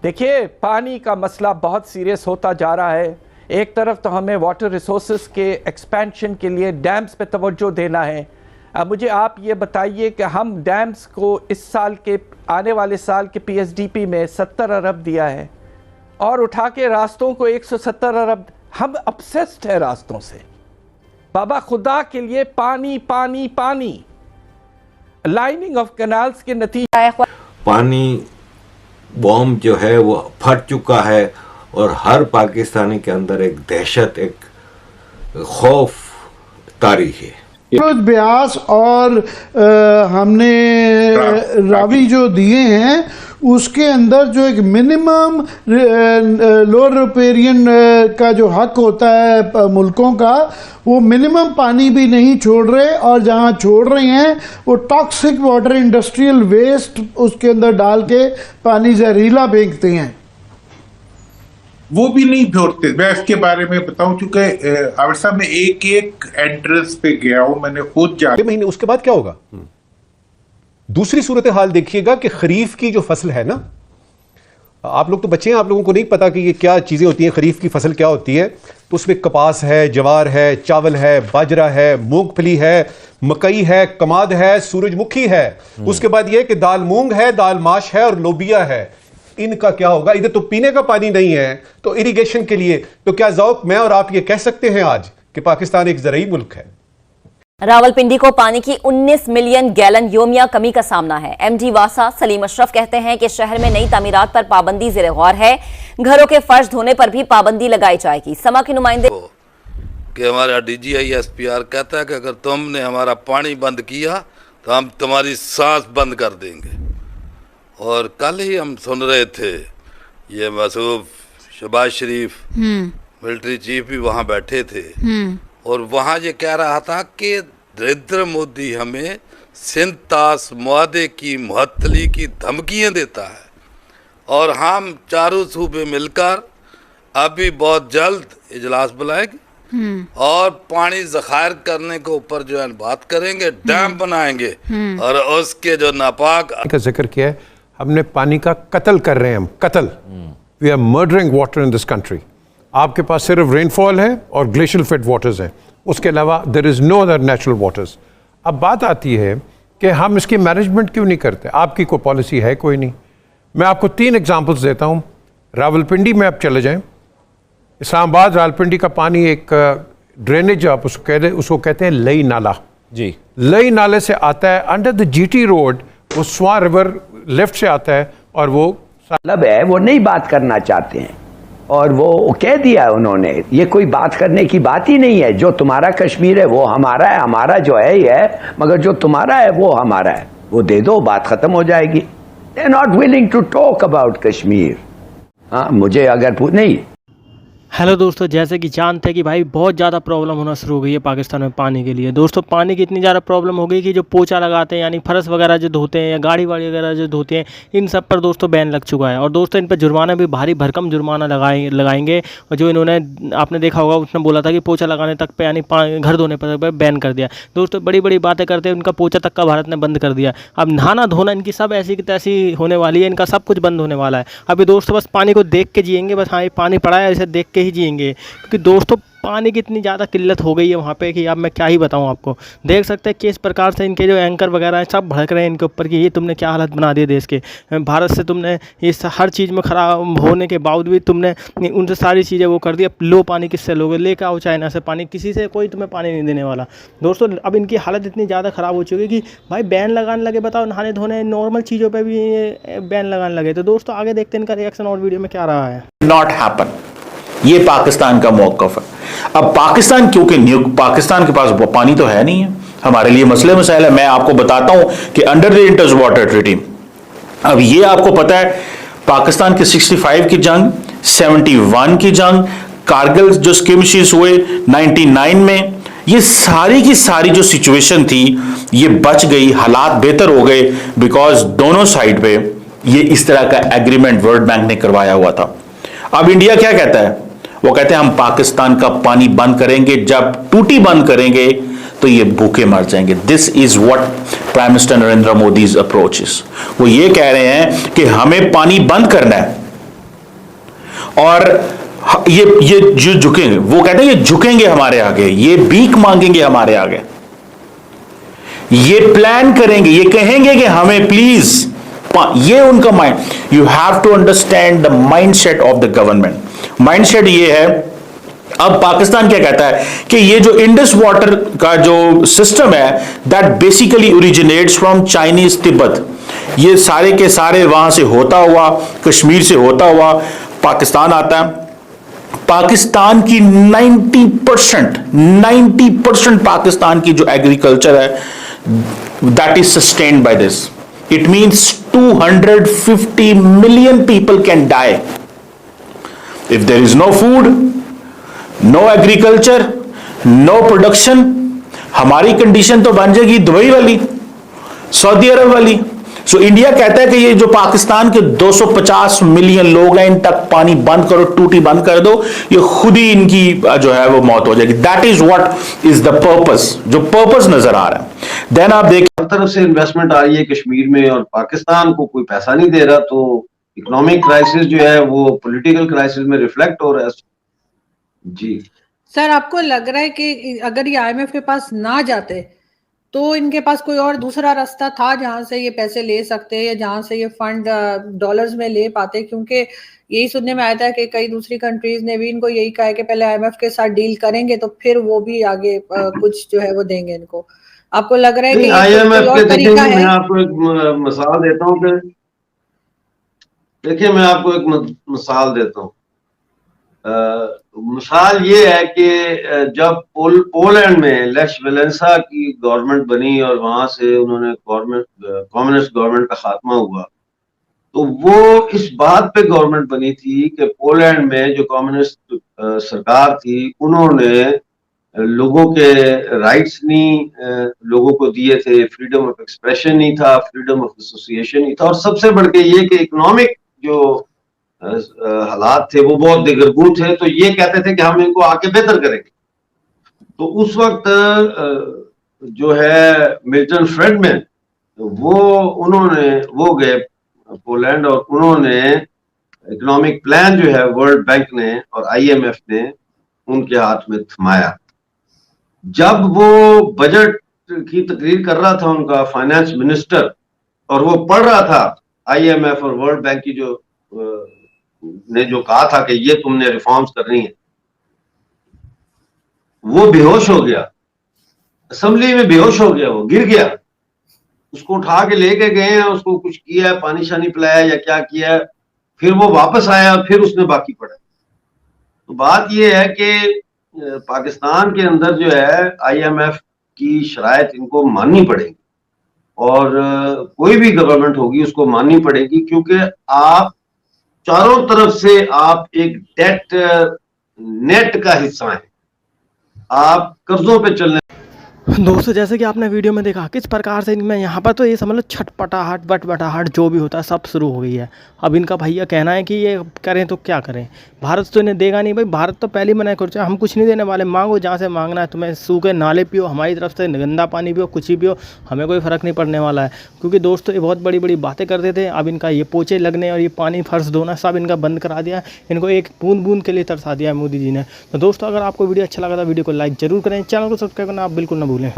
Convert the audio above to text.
देखिए, पानी का मसला बहुत सीरियस होता जा रहा है। एक तरफ तो हमें वाटर रिसोर्सेज के एक्सपेंशन के लिए डैम्स पे तवज्जो देना है। अब मुझे आप ये बताइए कि हम डैम्स को इस साल के आने वाले साल के पीएसडीपी में 70 अरब दिया है और उठा के रास्तों को 170 अरब। हम obsessed है रास्तों से। बाबा खुदा के लिए पानी पानी पानी। लाइनिंग ऑफ कैनाल्स के नतीजे पानी बॉम्ब जो है वो फट चुका है और हर पाकिस्तानी के अंदर एक दहशत, एक खौफ तारी है। ब्यास और हमने रावी जो दिए हैं उसके अंदर जो एक मिनिमम लोअर रिपेरियन का जो हक होता है मुल्कों का, वो मिनिमम पानी भी नहीं छोड़ रहे और जहां छोड़ रहे हैं वो टॉक्सिक वाटर इंडस्ट्रियल वेस्ट उसके अंदर डाल के पानी जहरीला फेंकते हैं। वो भी नहीं छोड़ते। मैं इसके बारे में बताऊं, चूंकि आबिद साहब मैं एक एक एड्रेस पे गया हूं, मैंने खुद जाके महीने। उसके बाद क्या होगा? दूसरी सूरत हाल देखिएगा कि खरीफ की जो फसल है ना, आप लोग तो बच्चे हैं, आप लोगों को नहीं पता कि ये क्या चीजें होती हैं, खरीफ की फसल क्या होती है। तो उसमें कपास है, जवार है, चावल है, बाजरा है, मूंगफली है, मकई है, कमाद है, सूरजमुखी है। उसके बाद यह कि दाल मूंग है, दाल माश है और लोबिया है। इनका क्या होगा? इधर तो पीने का पानी नहीं है, तो इरिगेशन के लिए तो क्या ज़ौक मैं और आप ये कह सकते हैं आज कि पाकिस्तान एक ज़रई मुल्क है? रावलपिंडी को पानी की 19 मिलियन गैलन योमिया कमी का सामना है। एमडी वासा सलीम अशरफ कहते हैं कि शहर में नई तामीरात पर पाबंदी ज़ेर गौर है। घरों के फर्श धोने पर भी पाबंदी लगाई जाएगी। समा के नुमाइंदे कि हमारा डीजीआई एसपीआर कहता है कि अगर तुमने हमारा पानी बंद किया तो हम तुम्हारी सांस बंद कर देंगे। और कल ही हम सुन रहे थे, ये मसूफ शहबाज शरीफ मिलिट्री चीफ भी वहाँ बैठे थे और वहाँ ये कह रहा था कि नरेंद्र मोदी हमें सिंतास मुआदे की मुअत्तली की धमकियाँ देता है और हम चारों सूबे मिलकर अभी बहुत जल्द इजलास बुलाएंगे और पानी ज़खायर करने के ऊपर जो है बात करेंगे, डैम बनाएंगे और उसके जो नापाक का जिक्र किया है। हमने पानी का कत्ल कर रहे हैं, हम कत्ल। We are murdering water in this country. आपके पास सिर्फ रेनफॉल है और ग्लेशियल फेड वाटर्स हैं, उसके अलावा there is no other natural waters. अब बात आती है कि हम इसकी मैनेजमेंट क्यों नहीं करते? आपकी कोई पॉलिसी है? कोई नहीं। मैं आपको 3 एग्जांपल्स देता हूँ। रावलपिंडी में आप चले जाएं, इस्लामाबाद रावलपिंडी का पानी एक ड्रेनेज, आप उसको कहते हैं लई नाला जी। लई नाले से आता है अंडर द जीटी रोड, वो स्वां रिवर लेफ्ट से आता है और वो मतलब है वो नहीं बात करना चाहते हैं और वो कह दिया उन्होंने। ये कोई बात करने की बात ही नहीं है। जो तुम्हारा कश्मीर है वो हमारा है, हमारा जो है ये है, मगर जो तुम्हारा है वो हमारा है। वो दे दो, बात खत्म हो जाएगी। They are not willing to talk about Kashmir. हाँ, मुझे अगर नहीं। हेलो दोस्तों, जैसे कि जानते हैं कि भाई बहुत ज़्यादा प्रॉब्लम होना शुरू हो गई है पाकिस्तान में पानी के लिए। दोस्तों पानी की इतनी ज़्यादा प्रॉब्लम हो गई कि जो पोछा लगाते हैं यानी फर्श वगैरह जो धोते हैं या गाड़ी वाड़ी वगैरह जो धोते हैं, इन सब पर दोस्तों बैन लग चुका है। और दोस्तों इन पर जुर्माना भी भारी भरकम जुर्माना लगाएंगे। और जो इन्होंने, आपने देखा होगा, उसने बोला था कि पोछा लगाने तक पे यानी घर धोने पर बैन कर दिया। दोस्तों बड़ी बड़ी बातें करते हैं, उनका पोछा तक का भारत ने बंद कर दिया। अब नहाना धोना इनकी सब ऐसी की तैसी होने वाली है, इनका सब कुछ बंद होने वाला है। अभी दोस्तों बस पानी को देख के जिएंगे, बस हाँ ये पानी पड़ा है इसे देख के ही जिएंगे। कि दोस्तों पानी की इतनी ज़्यादा किल्लत हो गई है वहाँ पे कि अब मैं क्या ही बताऊँ आपको। देख सकते हैं कि इस प्रकार से इनके जो एंकर वगैरह हैं सब भड़क रहे हैं इनके ऊपर कि ये तुमने क्या हालत बना दी देश के। भारत से तुमने इस हर चीज़ में ख़राब होने के बावजूद तुमने उनसे सारी चीज़ें वो कर दी। अब लो पानी किससे लोगे? लेकर आओ चाइना से पानी, किसी से कोई तुम्हें पानी नहीं देने वाला। दोस्तों अब इनकी हालत इतनी ज़्यादा ख़राब हो चुकी है कि भाई बैन लगाने लगे। बताओ, नहाने धोने नॉर्मल चीज़ों पर भी बैन लगाने लगे। तो दोस्तों आगे देखते हैं इनका रिएक्शन और वीडियो में क्या रहा है। नॉट हैपन, ये पाकिस्तान का मौक़िफ़ है। अब पाकिस्तान क्योंकि पाकिस्तान के पास पानी तो है नहीं है, हमारे लिए मसले मसाइल है। मैं आपको बताता हूं कि अंडर द इंटर्स वाटर ट्रीटी, अब ये आपको पता है पाकिस्तान के 65 की जंग, 71 की जंग, कारगिल जो स्किमशीज हुए 99 में, ये सारी की सारी जो सिचुएशन थी ये बच गई, हालात बेहतर हो गए बिकॉज दोनों साइड पे ये इस तरह का एग्रीमेंट वर्ल्ड बैंक ने करवाया हुआ था। अब इंडिया क्या कहता है? वो कहते हैं हम पाकिस्तान का पानी बंद करेंगे, जब टूटी बंद करेंगे तो ये भूखे मर जाएंगे। This is what prime minister Narendra Modi's approach is. वो ये कह रहे हैं कि हमें पानी बंद करना है और ये जो झुकेंगे, वो कहते हैं ये झुकेंगे हमारे आगे, ये भीख मांगेंगे हमारे आगे, ये प्लान करेंगे, ये कहेंगे कि हमें प्लीज, ये उनका mind. You have to understand the mindset of the government. Mindset ये है, अब पाकिस्तान क्या कहता है कि ये जो इंडस वाटर का जो सिस्टम है, that basically originates from Chinese Tibet. ये सारे के सारे वहां से होता हुआ, कश्मीर से होता हुआ पाकिस्तान आता है। पाकिस्तान की 90% पाकिस्तान की जो एग्रीकल्चर है, that is sustained by this. It means 250 million people can die if there is no food, no agriculture, no production. हमारी कंडीशन तो बन जाएगी दुबई वाली, सऊदी अरब वाली। सो इंडिया कहता है कि ये जो पाकिस्तान के 250 मिलियन लोग हैं, इन तक पानी बंद करो, टूटी बंद कर दो, ये खुद ही इनकी जो है वो मौत हो जाएगी। That is what is the purpose, जो पर्पस नजर आ रहा है। देन आप देखिए हर तरफ से इन्वेस्टमेंट आ रही है कश्मीर में और पाकिस्तान को कोई पैसा नहीं दे रहा, तो इकोनॉमिक क्राइसिस जो है वो पॉलिटिकल क्राइसिस में रिफ्लेक्ट हो रहा है। जी सर, आपको लग रहा है कि अगर ये IMF के पास ना जाते तो इनके पास कोई और दूसरा रास्ता था जहां से ये पैसे ले सकते या जहां से ये फंड डॉलर्स में ले पाते? क्योंकि यही सुनने में आया था कि कई दूसरी कंट्रीज ने भी इनको यही कहा है कि पहले IMF के साथ डील करेंगे तो फिर वो भी आगे कुछ जो है वो देंगे इनको। आपको लग रहा है कि IMF के तरीका है? मैं आपको एक मिसाल देता हूँ कि देखिए, मैं आपको एक मिसाल देता हूँ। मिसाल ये है कि जब पोलैंड में लेच वेलेंसा की गवर्नमेंट बनी और वहां से उन्होंने कम्युनिस्ट गवर्नमेंट का खात्मा हुआ, तो वो इस बात पे गवर्नमेंट बनी थी कि पोलैंड में जो कम्युनिस्ट सरकार थी, उन्होंने लोगों के राइट्स नहीं लोगों को दिए थे, फ्रीडम ऑफ एक्सप्रेशन नहीं था, फ्रीडम ऑफ एसोसिएशन नहीं था, और सबसे बढ़ के ये कि इकोनॉमिक जो हालात थे वो बहुत दिगरगू थे। तो ये कहते थे कि हम इनको आके बेहतर करेंगे। तो उस वक्त जो है मिल्टन फ्रेडमैन, वो गए पोलैंड और उन्होंने इकोनॉमिक प्लान जो है वर्ल्ड बैंक ने और IMF ने उनके हाथ में थमाया। जब वो बजट की तकरीर कर रहा था उनका फाइनेंस मिनिस्टर, और वो पढ़ रहा था IMF और वर्ल्ड बैंक की जो ने जो कहा था कि ये तुमने रिफॉर्म्स करनी है, वो बेहोश हो गया, असेंबली में बेहोश हो गया, वो गिर गया। उसको उठा के लेके गए हैं, उसको कुछ किया है, पानी शानी पिलाया या क्या किया है, फिर वो वापस आया, फिर उसने बाकी पढ़ा। तो बात ये है कि पाकिस्तान के अंदर जो है IMF की शराइत इनको माननी पड़ेगी, और कोई भी गवर्नमेंट होगी उसको माननी पड़ेगी, क्योंकि आप चारों तरफ से आप एक डेट नेट का हिस्सा हैं, आप कर्जों पे चलने। दोस्तों, जैसे कि आपने वीडियो में देखा किस प्रकार से इनमें यहाँ पर तो ये समझ लो छटपटाहट बटबटाहट जो भी होता है सब शुरू हो गई है। अब इनका भैया कहना है कि ये करें तो क्या करें, भारत तो इन्हें देगा नहीं। भाई भारत तो पहले मना कर हम कुछ नहीं देने वाले, मांगो जहाँ से मांगना है, तुम्हें सूखे नाले पियो, हमारी तरफ से गंदा पानी पियो, कुछ ही पियो, हमें कोई फ़र्क नहीं पड़ने वाला है। क्योंकि दोस्तों ये बहुत बड़ी बड़ी बातें करते थे, अब इनका ये पोछे लगने और ये पानी फर्श धोना सब इनका बंद करा दिया, इनको एक बूंद बूंद के लिए तरसा दिया है मोदी जी ने। तो दोस्तों, अगर आपको वीडियो अच्छा लगा था वीडियो को लाइक जरूर करें, चैनल को सब्सक्राइब करना आप बिल्कुल ना भूलें।